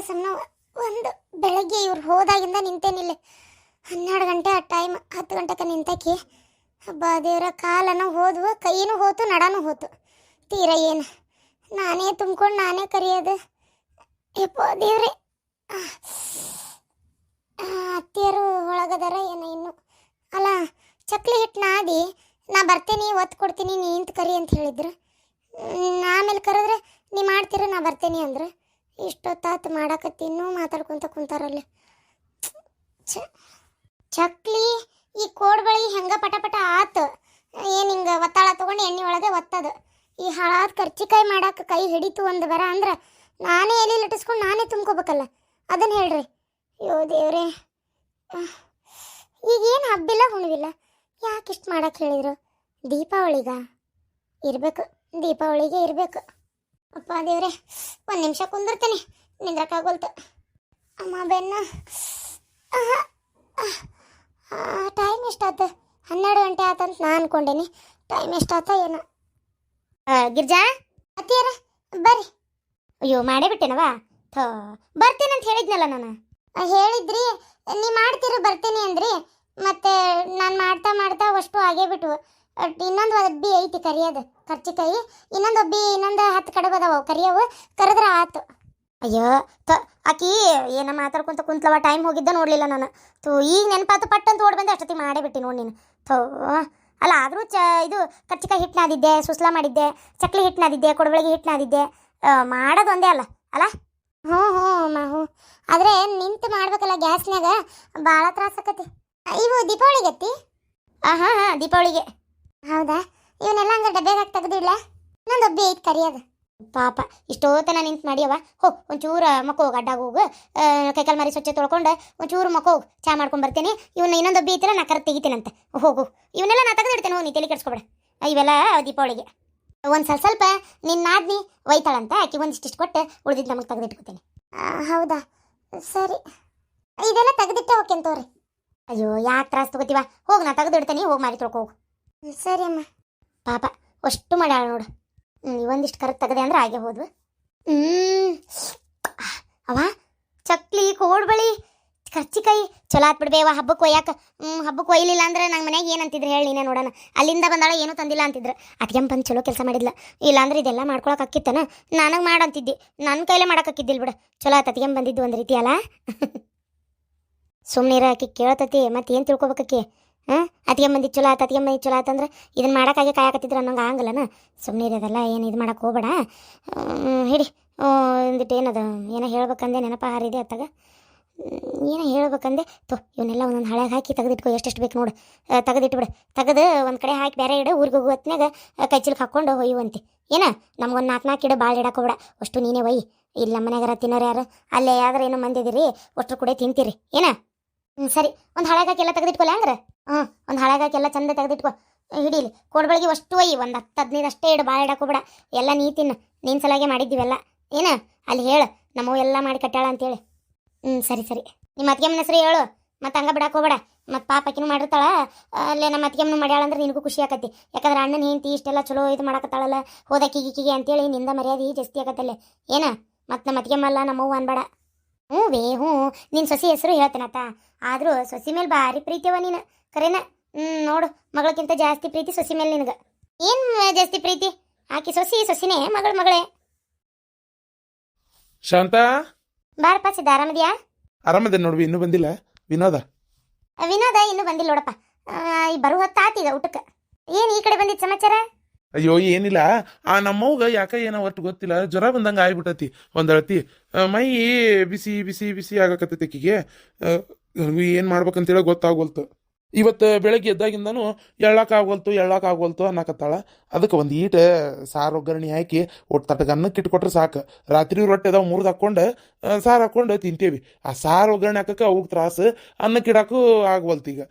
ಸುಮ್ಮನೆ ಒಂದು ಬೆಳಗ್ಗೆ ಇವ್ರು ಹೋದಾಗಿಂದ ನಿಂತೇನಿಲ್ಲ. 12 ಗಂಟೆ ಆ ಟೈಮ್, 10 ಗಂಟೆಗೆ ನಿಂತಕಿ. ಹಬ್ಬ ದೇವ್ರ, ಕಾಲನ ಹೋದ್ವು, ಕೈನೂ ಹೋತು, ನಡನೂ ಹೋತು. ತೀರ ಏನು ನಾನೇ ತುಂಬ್ಕೊಂಡು ನಾನೇ ಕರಿಯೋದು. ಯಪ್ಪ ದೇವ್ರೆ, ಅತ್ತಿಯರು ಒಳಗದಾರ ಏನೋ ಇನ್ನು. ಅಲ್ಲ, ಚಕ್ಲಿ ಹಿಟ್ಟು ನಾದಿ ನಾ ಬರ್ತೇನೆ, ಒತ್ತು ಕೊಡ್ತೀನಿ, ನೀ ಇಂತ ಕರಿ ಅಂತ ಹೇಳಿದ್ರು. ಆಮೇಲೆ ಕರೆದ್ರೆ ನೀ ಮಾಡ್ತೀರ, ನಾ ಬರ್ತೇನೆ ಅಂದ್ರೆ. ಇಷ್ಟೊತ್ತಾತು ಮಾಡಾಕತ್ತಿ, ಇನ್ನೂ ಮಾತಾಡ್ಕೊತ ಕುಂತಾರಲ್ಲಿ. ಚಕ್ಲಿ ಈ ಕೋಡ್ಬಳಿ ಹೆಂಗ ಪಟ ಪಟ ಆತು. ಏನು ಹಿಂಗೆ ಒತ್ತಾಳ ತೊಗೊಂಡು ಎಣ್ಣೆ ಒಳಗೆ ಒತ್ತದು. ಈ ಹಾಳಾದ ಕರ್ಚಿಕಾಯಿ ಮಾಡಕ್ಕೆ ಕೈ ಹಿಡಿತು ಒಂದು ಬರ ಅಂದ್ರೆ ನಾನೇ ಎಲೆ ಲಟ್ಟಿಸ್ಕೊಂಡು ನಾನೇ ತುಂಬ್ಕೋಬೇಕಲ್ಲ. ಅದನ್ನು ಹೇಳ್ರಿ. ಅಯ್ಯೋ ದೇವ್ರೆ, ಈಗೇನು ಹಬ್ಬಿಲ್ಲ ಹುಣ್ಣಿಲ್ಲ, ಯಾಕೆ ಇಷ್ಟು ಮಾಡಕ್ಕೆ ಹೇಳಿದ್ರು? ದೀಪಾವಳಿಗ ಇರಬೇಕು, ದೀಪಾವಳಿಗೆ ಇರಬೇಕು. ಅಪ್ಪ ದೇವ್ರೆ, ಒಂದು ನಿಮಿಷ ಕುಂದಿರ್ತೀನಿ, ನಿಂದ್ರಕ್ಕಾಗೋಲ್ತು. ಅಮ್ಮ ಬೆನ್ನು. ಟೈಮ್ ಎಷ್ಟಾಯ್ತು? 12 ಗಂಟೆ ಆತಂತ ನಾನು ಅನ್ಕೊಂಡೇನಿ. ಟೈಮ್ ಎಷ್ಟಾತ ಏನೋ. ಗಿರ್ಜಾ ಅತ್ತಿಯಾರ ಬರ್ರಿ. ಅಯ್ಯೋ ಮಾಡೇ ಬಿಟ್ಟೆನವ. ಬರ್ತೇನೆ ಅಂತ ಹೇಳಿದ್ನಲ್ಲ ನಾನು. ಹೇಳಿದ್ರಿ, ನೀ ಮಾಡ್ತೀರ ಬರ್ತೇನೆ ಅಂದ್ರಿ. ಮತ್ತೆ ನಾನು ಮಾಡ್ತಾ ಮಾಡ್ತಾ ಅಷ್ಟು ಆಗೇ ಬಿಟ್ಟು. ಇನ್ನೊಂದು ಒಬ್ಬಿ ಐತಿ ಕರಿಯೋದು ಕರ್ಚಿಕಾಯಿ. ಇನ್ನೊಂದು ಒಬ್ಬಿ, ಇನ್ನೊಂದು 10 ಕಡೆ ಬದಾವ ಕರಿಯವು. ಕರೆದ್ರ ಆತು. ಅಯ್ಯೋ ಆಕಿ ಏನ ಮಾತಾಡ್ಕೊಂತ ಕುಂತ್ಲವ, ಟೈಮ್ ಹೋಗಿದ್ದ ನೋಡಲಿಲ್ಲ ನಾನು. ಈಗ ನೆನಪಾತು, ಪಟ್ಟಂತ ಓಡ್ ಬಂದೆ, ಅಷ್ಟೊತ್ತಿಗೆ ಮಾಡೇ ಬಿಟ್ಟು ನೋಡಿ ನೀನು. ಅಲ್ಲ ಆದರೂ ಇದು ಕರ್ಚಿಕಾಯಿ ಹಿಟ್ಟು ನಾದಿದ್ದೆ, ಸುಸ್ಲಾ ಮಾಡಿದ್ದೆ, ಚಕ್ಲಿ ಹಿಟ್ಟು ನಾದಿದ್ದೆ, ಕೊಡಬಳಿಗೆ ಹಿಟ್ಟು ನಾದಿದ್ದೆ. ಮಾಡೋದು ಒಂದೇ ಅಲ್ಲ ಅಲ್ಲ? ಹ್ಞೂ ಹ್ಞೂ ಆದರೆ ನಿಂತು ಮಾಡ್ಬೇಕಲ್ಲ ಗ್ಯಾಸ್ನಾಗ, ಭಾಳ ತ್ರಾಸಕತಿ. ಇವು ದೀಪಾವಳಿಗೆ ಅತ್ತಿ? ಹಾಂ ದೀಪಾವಳಿಗೆ. ಹೌದಾ? ಇವನ್ನೆಲ್ಲ ಹಂಗೆ ಡಬ್ಬ್ಯಾಗ ಹಾಕಿ ತೆಗೆದಿಡ್ಲ? ಇನ್ನೊಂದು ಒಬ್ಬಿ ಐತೆ ಕರಿಯೋದು. ಪಾಪ ಇಷ್ಟೋತನ ನಿಂತು ಮಾಡಿಯವ. ಒಂಚೂರು ಮಕ್ಕೋ ಹೋಗಿ ಅಡ್ಡಾಗ ಹೋಗು, ಕೈಕಾಲು ಮಾರಿ ಸ್ವಚ್ಛ ತೊಳ್ಕೊಂಡು ಒಂಚೂರು ಮಕ್ಕೋ ಹೋಗಿ ಚಾ ಮಾಡ್ಕೊಂಡು ಬರ್ತೇನೆ. ಇವನ್ನ ಇನ್ನೊಂದು ಒಬ್ಬಿ ಐತಿಲ್ಲ, ನಾ ಕರೆದು ತೆಗಿತೇನಂತೆ. ಹೋಗು, ಇವನ್ನೆಲ್ಲ ನಾ ತೆಗೆದಿಡ್ತೇನೆ, ನೀ ತಲೆ ಕೆಡಿಸ್ಕೊಬೇಡ. ಇವೆಲ್ಲ ದೀಪಾವಳಿಗೆ. ಒಂದು ಸ್ವಲ್ಪ ನಿನ್ನ ನಾದ್ನಿ ಒಯ್ತಾಳಂತ, ಆಕಿ ಒಂದಿಷ್ಟು ಕೊಟ್ಟು ಉಳಿದಿದ್ದು ನಮಗೆ ತೆಗೆದಿಟ್ಕೊತೇನೆ. ಹೌದಾ, ಸರಿ. ಇದೆಲ್ಲ ತೆಗೆದಿಟ್ಟೆ ಹೋಗ್ತೇನೆ ತೋರಿ. ಅಯ್ಯೋ ಯಾಕೆ ತ್ರಾಸ ತಗೋತೀವ, ಹೋಗಿ ನಾ ತೆಗೆದಿಡ್ತೇನೆ, ಹೋಗಿ ಮಾರಿ ತೊಳ್ಕೊ ಹೋಗು. ಸರಿ ಅಮ್ಮ. ಪಾಪ ಅಷ್ಟು ಮಾಡ್ಯಾಳ ನೋಡು. ಒಂದಿಷ್ಟು ಕರೆಕ್ಟ್ ತೆಗದೆ ಅಂದ್ರೆ ಹಾಗೆ ಹೋದ್ವು. ಅವ ಚಕ್ಲಿ, ಕೋಡ್ಬಳಿ, ಕರ್ಚಿಕಾಯಿ ಚಲೋ ಆತ್ ಬಿಡ್ಬೇವ. ಹಬ್ಬಕ್ಕೆ ಒಯ್ಯಾಕ. ಹಬ್ಬಕ್ಕೆ ಒಯ್ಲಿಲ್ಲ ಅಂದ್ರೆ ನಂಗೆ ಮನ್ಯಾಗ ಏನಂತಿದ್ರು ಹೇಳಿ ನೀನೇ ನೋಡೋಣ. ಅಲ್ಲಿಂದ ಬಂದಾಳ ಏನೂ ತಂದಿಲ್ಲ ಅಂತಿದ್ರು. ಅದಕ್ಕೆ ಬಂದು ಚಲೋ ಕೆಲಸ ಮಾಡಿದ್ಲ. ಇಲ್ಲಾಂದ್ರೆ ಇದೆಲ್ಲ ಮಾಡ್ಕೊಳಕ್ಕೆ ಅಕ್ಕಿತ್ತನ, ನನಗೆ ಮಾಡಂತಿದ್ದಿ, ನನ್ನ ಕೈಲೇ ಮಾಡೋಕ್ಕಿದ್ದಿಲ್ಲ ಬಿಡು. ಚಲೋ ಆತ ಅತಿಗೆ ಬಂದಿದ್ದು ಒಂದು ರೀತಿ ಅಲ್ಲ. ಸುಮ್ಮನಿರ, ಆಕಿ ಕೇಳತತಿ, ಮತ್ತೆ ಏನು ತಿಳ್ಕೊಬೇಕಿ? ಅತಿಗೆ ಬಂದಿದ್ದು ಚಲೋ ಆತ, ಅತಿಗೆ ಬಂದಿದ್ದು ಚಲೋ ಆತಂದ್ರೆ ಇದನ್ನು ಮಾಡೋಕ್ಕಾಗೆ ಕಾಯಕತ್ತಿದ್ರು ಅನ್ನೋಂಗೆ ಆಗಲ್ಲನ. ಸುಮ್ಮನೆ ಅದೆಲ್ಲ ಏನು ಇದು ಮಾಡೋಕೆ ಹೋಗ್ಬೇಡ. ಹಿಡಿ ಒಂದಿಟ್ಟು ಏನದು ಏನೋ ಹೇಳ್ಬೇಕಂದೆ ನೆನಪ ಹಾರಿದೆ ಅತ್ತಾಗ. ಏನೋ ಹೇಳ್ಬೇಕಂದೆ. ಇವನ್ನೆಲ್ಲ ಒಂದೊಂದು ಹಳೆಗೆ ಹಾಕಿ ತೆಗೆದಿಟ್ಕೊ, ಎಷ್ಟೆಷ್ಟು ಬೇಕು ನೋಡು. ತೆಗೆದಿಟ್ಬಿಡು. ತೆಗೆದು ಒಂದು ಕಡೆ ಹಾಕಿ ಬೇರೆ ಇಡು. ಊರಿಗೆ ಹೋಗೋ ಹೊತ್ನಾಗ ಕೈ ಚೀಲಕ್ಕೆ ಹಾಕ್ಕೊಂಡು ಒಯ್ಯುವಂತೆ. ನಮ್ಗೊಂದು 4 ಇಡು, ಭಾಳ ಇಡಕೋಬೇಡ. ಅಷ್ಟು ನೀನೇ ಒಯ್ಯಿ. ಇಲ್ಲ ಮನೆಗಾರ ತಿನ್ನೋರು ಯಾರು? ಅಲ್ಲೇ ಯಾವ್ದಾರ ಏನೋ ಮಂದಿದಿರಿ, ಅಷ್ಟ್ರು ಕೂಡ ತಿಂತೀರಿ ಸರಿ. ಒಂದು ಹಳೆಗೆ ಹಾಕಿ ಎಲ್ಲ ತೆಗೆದಿಟ್ಕೊಲ್ಲ ಅಂದ್ರೆ. ಒಂದು ಹಳೆಗೆ ಹಾಕಿ ಎಲ್ಲ ಚಂದ ತೆಗೆದಿಟ್ಕೊ. ಹಿಡೀಲಿ ಕೋಡ್ಬಳಿಗೆ ಅಷ್ಟು ಒಯ್ಯಿ, ಒಂದು 10-15 ಅಷ್ಟೇ ಇಡು, ಭಾಳ ಇಡಕೋಬೇಡ. ಎಲ್ಲ ನೀ ತಿನ್ನು, ನಿನ್ನ ಸಲಾಗೆ ಮಾಡಿದ್ದೀವೆಲ್ಲ. ಅಲ್ಲಿ ಹೇಳು ನಮ್ಮವು ಎಲ್ಲ ಮಾಡಿ ಕಟ್ಟಾಳ ಅಂತೇಳಿ. ಸರಿ. ನಿಮ್ಮ ಅತ್ತಿಗೆಮ್ಮನ ಹೆಸರು ಹೇಳು, ಮತ್ತು ಹಂಗೆ ಬಿಡಕ್ಕೆ ಹೋಗ್ಬೇಡ. ಮತ್ತು ಪಾಪಕಿನೂ ಮಾಡಿರ್ತಾಳ, ಅಲ್ಲೇ ನಮ್ಮ ಅತ್ತಿಗೆಮ್ಮನು ಮಾಡ್ಯಾಳ ಅಂದ್ರೆ ನಿನಗೂ ಖುಷಿ ಆಕತಿ. ಯಾಕಂದ್ರೆ ಅಣ್ಣನ ಹೆಂಡತಿ ಇಷ್ಟೆಲ್ಲ ಚಲೋ ಇದು ಮಾಡಕತ್ತಾಳಲ್ಲ, ಹೋದಕ್ಕಿಗೆ ಅಂತೇಳಿ ನಿಂದ ಮರ್ಯಾದೆ ಜಾಸ್ತಿ ಆಗತ್ತಲ್ಲೇ. ಮತ್ತು ನಮ್ಮ ಅತ್ತಿಗೆಮ್ಮಲ್ಲ ನಮ್ಮವ್ವ ಅನ್ಬೇಡ. ಹ್ಞೂ ನಿನ್ನ ಸೊಸಿ ಹೆಸರು ಹೇಳ್ತೇನತ್ತ. ಆದರೂ ಸೊಸಿ ಮೇಲೆ ಭಾರಿ ಪ್ರೀತಿಯವ ನೀನು, ಕರೆನ. ನೋಡು, ಮಗಳಕ್ಕಿಂತ ಜಾಸ್ತಿ ಪ್ರೀತಿ ಸೊಸಿ ಮೇಲೆ ನಿನಗೆ. ಏನು ಜಾಸ್ತಿ ಪ್ರೀತಿ? ಆಕಿ ಸೊಸಿನೇ, ಮಗಳೇ. ಶಾಂತ, ಬಾರಪ್ಪ ಸಿದ್ಧ, ಆರಾಮದ್ಯಾ? ಆರಾಮದ ನೋಡ್ವಿ. ಇನ್ನೂ ಬಂದಿಲ್ಲ ವಿನೋದ ಇನ್ನೂ ಬಂದಿಲ್ಲ ನೋಡಪ್ಪ. ಬರು ಹೊತ್ತಾತೀಗ ಊಟಕ್ಕೆ. ಏನು ಈ ಕಡೆ ಬಂದಿದ್ದು ಸಮಾಚಾರ? ಅಯ್ಯೋ ಏನಿಲ್ಲ, ಆ ನಮ್ಮವ್ಗ ಯಾಕ ಏನೋ ಒಟ್ಟು ಗೊತ್ತಿಲ್ಲ, ಜ್ವರ ಬಂದಂಗೆ ಆಗ್ಬಿಟ್ಟತಿ. ಒಂದಳತಿ ಮೈ ಬಿಸಿ ಬಿಸಿ ಬಿಸಿ ಆಗಕತ್ತೈತಿ ಆಕಿಗೆ. ಏನು ಮಾಡ್ಬೇಕಂತೇಳಿ ಗೊತ್ತಾಗೋಲ್ತು. ಇವತ್ತು ಬೆಳಗ್ಗೆ ಎದ್ದಾಗಿಂದನೂ ಎಳ್ಳಾಕಾಗೋಲ್ತು ಅನ್ನಕತ್ತಾಳ. ಅದಕ್ಕೆ ಒಂದು ಈಟ ಸಾರು ಒಗ್ಗರಣೆ ಹಾಕಿ ಒಟ್ಟು ತಟ್ಟಗೆ ಅನ್ನಕ್ಕೆ ಇಟ್ಕೊಟ್ರೆ ಸಾಕು. ರಾತ್ರಿ ರೊಟ್ಟೆ ಅದಾವ 3 ಹಾಕ್ಕೊಂಡು ಸಾರು ಹಾಕ್ಕೊಂಡು ತಿಂತೇವಿ. ಆ ಸಾರು ಒಗ್ಗರಣೆ ಹಾಕಕ್ಕೆ ಅವ್ಗೆ ತ್ರಾಸು, ಅನ್ನಕ್ಕೆ ಇಡಕ್ಕೂ ಆಗ್ವಲ್ತು. ಈಗ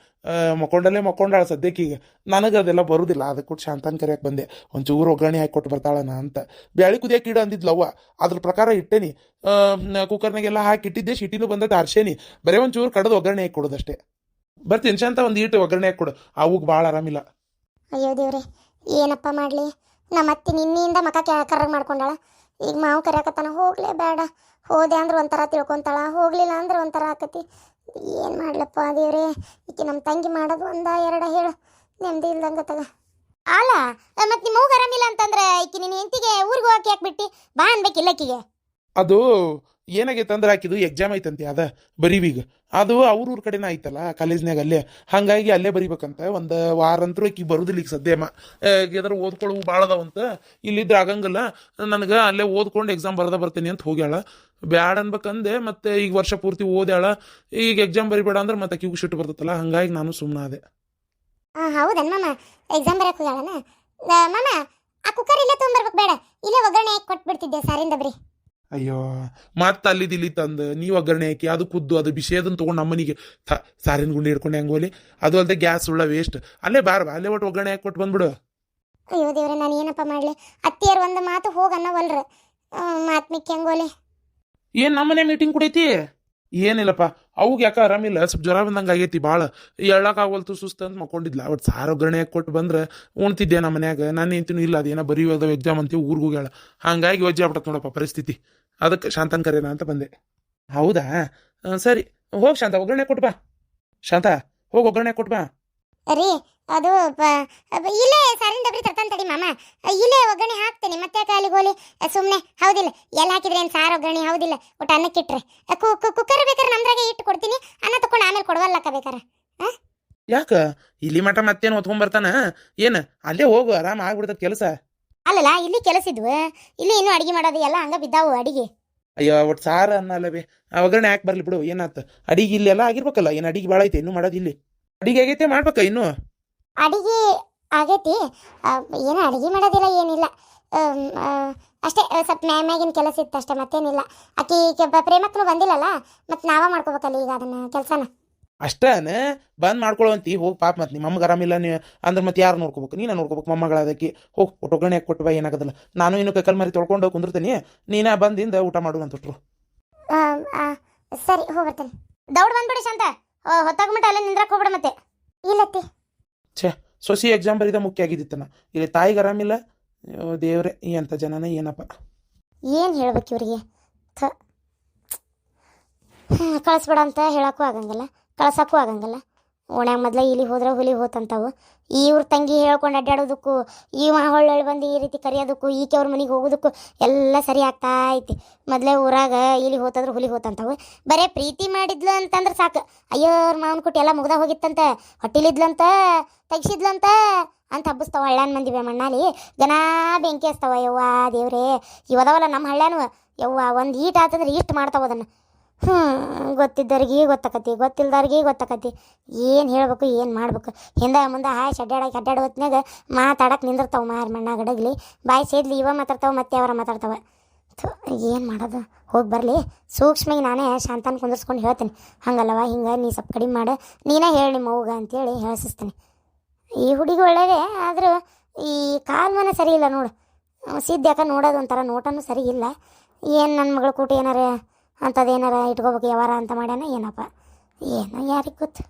ಮಕ್ಕೊಂಡಾಳ ಸದ್ಯಕ್ಕೀಗ. ನನಗೆ ಅದೆಲ್ಲ ಬರುದಿಲ್ಲ. ಅದಕ್ಕೆ ಕೊಟ್ಟು ಶಾಂತನ ಕರೆಯಕ್ಕೆ ಬಂದೆ, ಒಂಚೂರು ಒಗ್ಗರಣೆ ಹಾಕಿ ಕೊಟ್ಟು ಬರ್ತಾಳನ ಅಂತ. ಬ್ಯಾಳಿ ಕುದಿಯಕ್ಕೆ ಇಡ ಅಂದಿದ್ಲವ್ವ, ಅದ್ರ ಪ್ರಕಾರ ಇಟ್ಟೇನಿ. ಕುಕ್ಕರ್ನಾಗೆಲ್ಲ ಹಾಕಿ ಇಟ್ಟಿದ್ದೆ, ಶಿಟಿನೂ ಬಂದೈತೆ, ಅರ್ಶೇನಿ. ಬರೀ ಒಂಚೂರು ಕಡ್ದು ಒಗ್ಗರಣೆ ಹಾಕಿ ಕೊಡೋದಷ್ಟೇ. ಬರ್ತೀನಿ ಶಾಂತ, ಒಂದು ಈಟು ಒಗ್ಗರಣೆ ಹಾಕಿ ಕೊಡು. ಅವಕ್ಕೆ ಭಾಳ ಆರಾಮಿಲ್ಲ. ಅಯ್ಯೋ ದೇವ್ರೆ, ಏನಪ್ಪ ಮಾಡಲಿ? ನಮ್ಮ ಅತ್ತಿ ನಿನ್ನೆಯಿಂದ ಮಕ ಕರ್ರಗೆ ಮಾಡ್ಕೊಂಡಾಳ. ಈಗ ಮಾವು ಕರೆಯಕತ್ತಾನ, ಹೋಗ್ಲೇ ಬೇಡ ಹೋದೆ ಅಂದ್ರೆ ಒಂಥರ ತಿಳ್ಕೊತಾಳ, ಹೋಗ್ಲಿಲ್ಲ ಅಂದ್ರೆ ಒಂಥರ ಆಕತಿ. ಏನು ಮಾಡ್ಲಪ್ಪ ದೇವ್ರೆ, ಈಕೆ ನಮ್ಮ ತಂಗಿ ಮಾಡೋದು ಒಂದ ಎರಡ ಹೇಳು, ನೆಮ್ಮದಿ ಇಲ್ದಂಗೆ ತಗ. ಅಲ್ಲ ಮತ್ತೆ ನಿಮ್ಮ ಅವ್ಗೆ ಆರಾಮಿಲ್ಲ ಅಂತಂದ್ರೆ ಈಕಿ ನಿನ್ನ ಹೆಂಡತಿಗೆ ಊರಿಗೆ ಹೋಗಕ್ಕೆ ಯಾಕೆ ಬಿಟ್ಟು ಬಾ ಅನ್ಬೇಕಿಲ್ಲ ಆಕಿಗೆ. ಅದು ಏನಾಗೈತೆ ಅಂದ್ರೆ ಆಕಿದು ಎಕ್ಸಾಮ್ ಐತಂತೆ ಅದ ಬರೀವೀಗ. ಅದು ಅವ್ರ ಊರ ಕಡೆನ ಐತಲ್ಲ ಕಾಲೇಜ್ನಾಗ ಅಲ್ಲೇ, ಹಾಗಾಗಿ ಅಲ್ಲೇ ಬರಿಬೇಕಂತ. ಒಂದು ವಾರ ಅಂತರೂ ಆಕಿ ಬರುದಿಲ್ಲ ಈಗ ಸದ್ಯ. ಯಾವ್ದಾರು ಓದ್ಕೊಳ್ಳವು ಭಾಳ ಅದಾವಂತ, ಇಲ್ಲಿದ್ರೆ ಆಗಂಗಿಲ್ಲ, ನನಗೆ ಅಲ್ಲೇ ಓದ್ಕೊಂಡು ಎಕ್ಸಾಮ್ ಬರ್ತೀನಿ ಅಂತ ಹೋಗ್ಯಾಳ. ಬ್ಯಾಡ ಅನ್ಬೇಕಂದೆ, ಮತ್ತೆ ಈಗ ವರ್ಷ ಪೂರ್ತಿ ಓದ್ಯಾಳ, ಈಗ ಎಕ್ಸಾಮ್ ಬರಿಬೇಡ ಅಂದ್ರೆ ಮತ್ತೆ ಆಕಿಗೂ ಸಿಟ್ಟು ಬರ್ತೈತಲ್ಲ, ಹಂಗಾಗಿ ನಾನು ಸುಮ್ಮನೆ ಅದೇ. ಹೌದನ್ ಮಾಮ, ಎಕ್ಸಾಮ್ ಬರಕ್ಕೆ ಹೋಗ್ಯಾಳನ? ಮಾಮ ಆ ಕುಕ್ಕರ್ ಇಲ್ಲೇ ತೊಗೊಂಬರ್ಬೇಕು, ಬೇಡ ಇಲ್ಲೇ ಒಗ್ಗರಣೆ ಹಾಕಿ ಕೊಟ್ಬಿಡ್ತಿದ್ದೆ ಸಾರಿಂದ ಬರೀ. ಅಯ್ಯೋ, ಮತ್ತೆ ಅಲ್ಲಿದ್ದಿಲ್ಲಿ ತಂದು ನೀವು ಒಗ್ಗರಣೆ ಹಾಕಿ ಅದು ಕುದ್ದು ಅದು ಬಿಸಿ ಅದನ್ನು ತೊಗೊಂಡು ನಮ್ಮನಿಗೆ ಸಾರಿನ ಗುಂಡಿ ಹಿಡ್ಕೊಂಡು ಹೆಂಗೋಲಿ. ಅದು ಅಲ್ಲದೆ ಗ್ಯಾಸ್ ಉಳ್ಳ ವೇಸ್ಟ್. ಅಲ್ಲೇ ಬಾ ಅಲ್ಲೇ ಒಟ್ಟು ಒಗ್ಗರಣೆ ಹಾಕಿ ಕೊಟ್ಟು ಬಂದ್ಬಿಡು. ಅಯ್ಯೋ ದೇವ್ರೆ, ನಾನು ಏನಪ್ಪ ಮಾಡಲಿ? ಅತ್ತಿಯರು ಒಂದು ಮಾತು ಹೋಗನ್ನವಲ್ರ, ಮಾತು ಮಿಕ್ಕಿ ಹೆಂಗೋಲಿ. ಏನು ನಮ್ಮನೆ ಮೀಟಿಂಗ್ ಕುಡೈತಿ? ಏನಿಲ್ಲಪ್ಪ, ಅವಾಗ ಯಾಕೆ ಆರಾಮಿಲ್ಲ, ಸ್ವಲ್ಪ ಜ್ವರ ಬಂದಂಗೆ ಆಗೈತಿ ಭಾಳ, ಎಳ್ಳಕ್ಕಾಗಲ್ತು, ಸುಸ್ತು ಅಂತ ಮಕ್ಕೊಂಡಿದ್ಲ. ಅವತ್ತು ಸಾರು ಒಗ್ಗರಣೆ ಹಾಕಿ ಕೊಟ್ಟು ಬಂದ್ರೆ ಉಣ್ತಿದ್ದೆ ನಮ್ಮ ಮನ್ಯಾಗ. ನಾನು ನಿಂತಿನೂ ಇಲ್ಲ, ಅದೇನೋ ಬರೀಯೋದು ಎಕ್ಸಾಮ್ ಅಂತೀವಿ ಊರಿಗೆ ಹೋಗ್ಯಾಳ, ಹಾಗಾಗಿ ವಜ್ಜೆ ಆಗ್ಬಿಟ್ಟತ್ ನೋಡಪ್ಪ ಪರಿಸ್ಥಿತಿ. ಅದಕ್ಕೆ ಶಾಂತನ್ ಕರೆಯೋಣ ಅಂತ ಬಂದೆ. ಹೌದಾ, ಸರಿ ಹೋಗಿ ಶಾಂತ ಒಗ್ಗರಣೆ ಕೊಟ್ಟು ಬಾ. ಶಾಂತ ಹೋಗಿ ಒಗ್ಗರಣೆ ಕೊಟ್ಟು ಬಾ. ರೀ ಅದು ಇಲ್ಲೇ ಸಾರಿನ ಡಬ್ರಿ ತರ್ತಾನೆ ತಡಿ ಮಾಮ, ಇಲ್ಲೇ ಒಗ್ಗರಣೆ ಹಾಕ್ತೇನೆ. ಮತ್ತೆ ಅಲ್ಲಿಗೆ ಹೋಲಿ ಸುಮ್ಮನೆ, ಹೌದಿಲ್ಲ? ಎಲ್ಲ ಹಾಕಿದ್ರೆ ಏನು ಸಾರು ಒಗ್ಗರಣೆ ಹೌದಿಲ್ಲ, ಒಟ್ಟು ಅನ್ನಕ್ಕಿಟ್ರೆ ಕುಕ್ಕರ್ ಬೇಕಾದ್ರೆ ನಮ್ದ್ರಾಗೆ ಇಟ್ಟು ಕೊಡ್ತೀನಿ, ಅನ್ನ ತಕೊಂಡು ಆಮೇಲೆ ಕೊಡವಲ್ಲಕ್ಕ ಬೇಕಾರೆ. ಯಾಕ ಇಲ್ಲಿ ಮಠ ಮತ್ತೇನು ಹೊತ್ಕೊಂಡ್ಬರ್ತಾನ ಏನು? ಅಲ್ಲೇ ಹೋಗು, ಆರಾಮ ಆಗ್ಬಿಡ್ತದ ಕೆಲಸ. ಅಲ್ಲಲ್ಲ, ಇಲ್ಲಿ ಕೆಲಸ ಇದ್ವು, ಇಲ್ಲಿ ಇನ್ನೂ ಅಡಿಗೆ ಮಾಡೋದು ಎಲ್ಲ ಹಂಗ ಬಿದ್ದಾವು ಅಡಿಗೆ. ಅಯ್ಯೋ, ಒಟ್ಟು ಸಾರು ಅನ್ನಲ್ಲವೇ, ಒಗ್ಗರಣೆ ಹಾಕಿ ಬರ್ಲಿ ಬಿಡು, ಏನಾತ? ಅಡಿಗೆ ಇಲ್ಲೆಲ್ಲ ಆಗಿರ್ಬೇಕಲ್ಲ, ಏನು ಅಡಿಗೆ ಭಾಳ ಐತೆ ಇನ್ನೂ ಮಾಡೋದು? ಇಲ್ಲಿ ಅಡಿಗೆ ಆಗೈತೆ ಮಾಡ್ಬೇಕ ಇನ್ನೂ? ಅಡಿಗೆ ಆಗೈತಿ, ಏನೋ ಅಡಿಗೆ ಮಾಡೋದಿಲ್ಲ ಏನಿಲ್ಲ, ಅಷ್ಟೇ ಸ್ವಲ್ಪ ಮ್ಯಾಗಿನ ಕೆಲಸ ಇತ್ತು ಅಷ್ಟೇ, ಮತ್ತೇನಿಲ್ಲ. ಆಕಿ ಪ್ರೇಮಕ್ಕೂ ಬಂದಿಲ್ಲಲ್ಲ, ಮತ್ತೆ ನಾವ ಮಾಡ್ಕೋಬೇಕಲ್ಲ ಈಗ ಅದನ್ನ ಕೆಲಸನ. ಅಷ್ಟೇನ ಬಂದ್ ಮಾಡ್ಕೊಳ್ಳುವಂತಿ ಹೋಗಿ. ಪಾಪ ಮತ್ತೆ ನಿಮ್ಮ ಅಮ್ಮಗೆ ಆರಾಮಿಲ್ಲ ನೀ ಅಂದ್ರೆ ಮತ್ತೆ ಯಾರು ನೋಡ್ಕೋಬೇಕು? ನೀನ ನೋಡ್ಕೋಬೇಕು ಮೊಮ್ಮಗಳದಕ್ಕೆ. ಹೋಗಿ ಒಟ್ಟೊಗ್ಗರಣೆ ಹಾಕಿ ಕೊಟ್ಟು ಬಾ, ಏನಾಗೋದಿಲ್ಲ. ನಾನು ಇನ್ನು ಕೈಕಲ್ ಮರಿ ತೊಳ್ಕೊಂಡು ಕುಂದಿರ್ತೀನಿ, ನೀನ ಬಂದಿಂದ ಊಟ ಮಾಡು ಅಂತಟ್ರು. ಸರಿ ಹೋಗ್ಬರ್ತೇನೆ. ದೌಡ್ ಬಂದ್ಬಿಡಿ ಶಾಂತ, ಹೊತ್ತಾಗ್ಬಿಟ್ಟ ಅಲ್ಲೇ ನಿಂದ್ರಕ್ಕೆ ಹೋಗ್ಬಿಡ ಮತ್ತೆ. ಇಲ್ಲತ್ತಿ ಛೇ, ಸೊಸಿ ಎಕ್ಸಾಮ್ ಬರೀದ ಮುಖ್ಯ ಆಗಿದ್ದಿತ್ತನ, ಇಲ್ಲಿ ತಾಯಿಗೆ ಆರಾಮಿಲ್ಲ. ದೇವ್ರೆ, ಎಂಥ ಜನನ ಏನಪ್ಪ. ಏನು ಹೇಳ್ಬೇಕು ಇವ್ರಿಗೆ? ಕಳಿಸ್ಬೇಡ ಅಂತ ಹೇಳಕ್ಕೂ ಆಗಂಗಿಲ್ಲ, ಕಳ್ಸಕ್ಕೂ ಆಗಂಗಿಲ್ಲ. ಓಣ್ಯಾಗ ಮೊದಲೇ ಇಲ್ಲಿ ಹೋದ್ರೆ ಹುಲಿ ಹೋತಂತಾವು. ಇವ್ರ ತಂಗಿ ಹೇಳ್ಕೊಂಡು ಅಡ್ಡಾಡೋದಕ್ಕೂ, ಈ ಹೊಳ್ಳೊಳ್ಳಿ ಬಂದು ಈ ರೀತಿ ಕರೆಯೋದಕ್ಕೂ, ಈಕೆ ಅವ್ರ ಮನೆಗೆ ಹೋಗೋದಕ್ಕೂ ಎಲ್ಲ ಸರಿ ಆಗ್ತಾ ಐತಿ. ಮೊದಲೇ ಊರಾಗ ಇಲ್ಲಿ ಹೋತಂದ್ರೆ ಹುಲಿ ಹೋತಂತಾವು. ಬರೇ ಪ್ರೀತಿ ಮಾಡಿದ್ಲು ಅಂತಂದ್ರೆ ಸಾಕು, ಅಯ್ಯೋ ಅವ್ರ ಮಾವನ ಕುಟ್ಟಿ ಎಲ್ಲ ಮುಗ್ದ ಹೋಗಿತ್ತಂತ, ಹೊಟ್ಟಿಲಿದ್ಲಂತ, ತೆಗ್ಸಿದ್ಲಂತ ಅಂತ ಹಬ್ಬಿಸ್ತಾವ ಹಳ್ಳ್ಯಾನ ಮಂದಿ. ಮಣ್ಣಾಲಿ ಗನಾ ಬೆಂಕಿ ಹಚ್ತಾವ. ಯವ್ವ ದೇವ್ರೇ, ಇವದವಲ್ಲ ನಮ್ಮ ಹಳ್ಳ್ಯಾನು, ಯವ್ವ ಒಂದು ಈಟ್ ಆತಂದ್ರೆ ಇಷ್ಟು ಮಾಡ್ತಾವ ಅದನ್ನು. ಗೊತ್ತಿದ್ದವ್ರಿಗೆ ಗೊತ್ತಾಕತಿ, ಗೊತ್ತಿಲ್ದವ್ರಿಗೆ ಗೊತ್ತಾಕತಿ. ಏನು ಹೇಳ್ಬೇಕು, ಏನು ಮಾಡ್ಬೇಕು? ಹಿಂದೆ ಮುಂದೆ ಹಾಯ್ಸಿ ಅಡ್ಡಾಡೋ ಹೊತ್ನಾಗ ಮಾತಾಡಕ್ಕೆ ನಿಂದಿರ್ತಾವೆ. ಮಣ್ಣಾಗ ಅಡಗ್ಲಿ ಬಾಯಿ ಸೇದ್ಲಿ ಇವ ಮಾತಾಡ್ತಾವೆ, ಮತ್ತೆ ಅವರ ಮಾತಾಡ್ತಾವೆ. ಏನು ಮಾಡೋದು? ಹೋಗಿ ಬರಲಿ, ಸೂಕ್ಷ್ಮಾಗಿ ನಾನೇ ಶಾಂತನ ಕುಂದಿರ್ಸ್ಕೊಂಡು ಹೇಳ್ತೀನಿ, ಹಂಗಲ್ಲವ ಹಿಂಗೆ ನೀ ಸ್ವಲ್ಪ ಕಡಿಮೆ ಮಾಡು, ನೀನೇ ಹೇಳಿ ನಿಮ್ಮ ಅವ್ಗ ಅಂತೇಳಿ ಹೇಳಿಸ್ತೀನಿ. ಈ ಹುಡುಗಿ ಒಳ್ಳೇದೇ, ಆದರೂ ಈ ಕಾಲ್ಮನೆ ಸರಿ ಇಲ್ಲ ನೋಡು. ಸಿದ್ಧಾಕ ನೋಡೋದು ಒಂಥರ ನೋಟನೂ ಸರಿ ಇಲ್ಲ. ಏನು ನನ್ನ ಮಗಳು ಕೂಟ ಏನಾರ ಅಂಥದ್ದು ಏನಾರ ಇಟ್ಕೋಬೇಕು ಯಾವಾರ ಅಂತ ಮಾಡ್ಯಾನ ಏನಪ್ಪ, ಏನೋ ಯಾರಿಗೆ ಗೊತ್ತು.